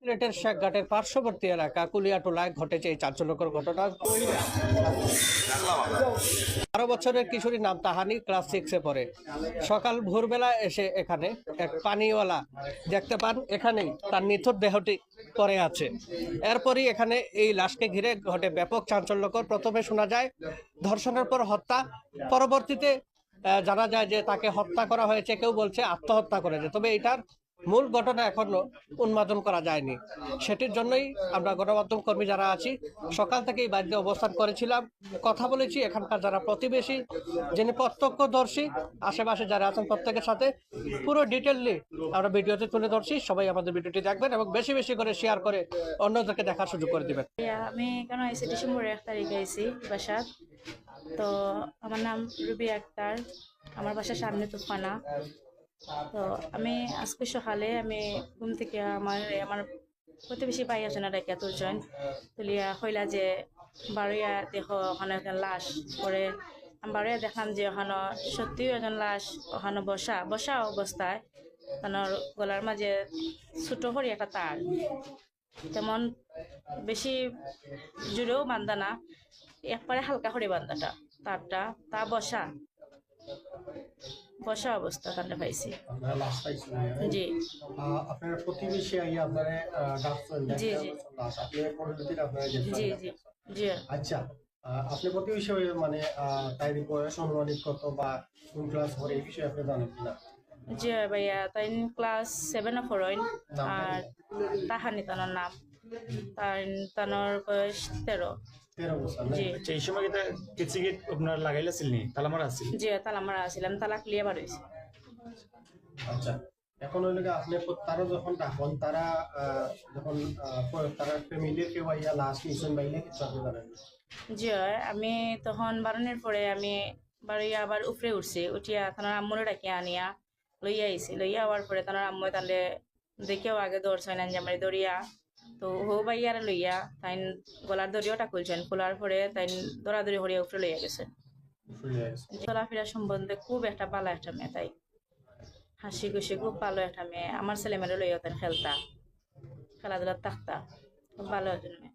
সিলেটের শেখঘাটের পার্শ্ববর্তী এলাকা কুলিয়াটোলায় ঘটেছে এই চাঞ্চল্যকর ঘটনা। 12 বছরের কিশোরীর নাম তাহানি, ক্লাস 6-এ পড়ে। সকাল ভোরবেলা এসে এখানে এক পানিওয়ালা দেখতে পান, এখানেই তার নিথর দেহটি পড়ে আছে। এরপরই এখানে এই লাশকে ঘিরে ঘটে ব্যাপক চাঞ্চল্যকর। প্রথমে শোনা যায় ধর্ষণের পর হত্যা, পরবর্তীতে জানা যায় যে তাকে হত্যা করা হয়েছে, কেউ বলছে আত্মহত্যা করেছে। তবে এটার মূল ঘটনা এখনো উন্মোচন করা যায়নি। সেটির জন্যই আমরা গণমাধ্যম কর্মী যারা আছি সকাল থেকেই বাড়িতে অবস্থান করেছিলাম, কথা বলেছি এখানকার যারা প্রতিবেশী, যিনি প্রত্যক্ষদর্শী, আশেপাশে যারা আছেন প্রত্যেকের সাথে পুরো ডিটেইললি আমরা ভিডিওতে তুলে ধরছি। সবাই আমাদের ভিডিওটি দেখবেন এবং বেশি বেশি করে শেয়ার করে অন্যদেরকে দেখার সুযোগ করে দিবেন। আমি কেন আইসি ডিসেম্বরের 1 তারিখে আইসি বাসাত। তো আমার নাম রুবি আক্তার, আমার বাসার সামনে তুফানা। তো আমি আজকে সকালে আমি ঘুম থেকে আমার প্রতিবেশী ভাই আছে ডাইকা তুলছেন তুলিয়া হইলা যে বারোয়া দেখো ওখানে একজন লাশ পরে আমি বারোয়া দেখলাম যে ওখানে সত্যিও একজন লাশ ওখানে বসা অবস্থায় তার গলার মাঝে ছোট হরি একটা তার, তেমন বেশি জুড়েও বান্ধা না, একবারে হালকা করে বান্ধাটা তারটা তা বসা অবস্থা কান্ডে পাইছি। আপনারা লাশ পাইছেন? জি আপনারা প্রতিবেশী আইয়া আপনারা ডাকছেন, জি জি লাশ আপনি পরবর্তীতে আপনারা গেছেন? জি জি জি আচ্ছা, আপনি প্রতিবেশী হয়ে মানে তাই বয়স অনুমানিক কত বা কোন ক্লাস পড়ে এই বিষয়ে আপনি জানেন কিনা? জি ভাইয়া, তাই ক্লাস 7-এ পড়েন। নাম আর তাহানি তানোর নাম, তানোর বয়স 13। 13 বছর না? জি আচ্ছা, এই সময় কিছু কি আপনার লাগাইলাছিল নি, তালা মারা আছিল? জি তালা মারা আসছিলাম, তালা ক্লিয়ার বার হয়েছে। আচ্ছা, এখন ওই লোকে আপনি তারা যখন ডাকন তারা যখন তারা ফ্যামিলির কেউ আইয়া লাশ নিছেন বাইলে কিছু আপনি জানেন না? জি আমি তখন বারণের পরে আমি বাড়িয়া আবার উপরে উঠছি, উঠিয়া তানোর আম্মুরে ডাকিয়া আনিয়া লইয়া আইছি। লইয়া আবার পরে তানোর আম্মু তাহলে দেখেও আগে দৌড়ছেন আঞ্জামারি দৌড়িয়া, তো হো বাইয়ারে লইয়া তাই গলার দড়িওটা খুলছেন, খোলার পরে তাই দৌড়াদৌড়ি হরিয়া উপরে লইয়া গেছেন। চলাফেরা সম্বন্ধে খুব একটা ভালো একটা মেয়ে, তাই হাসি খুশি খুব ভালো একটা মেয়ে। আমার ছেলে মেয়েরা লইয়া তাই খেলতা, খেলাধুলা থাকতা, খুব ভালো একজন মেয়ে।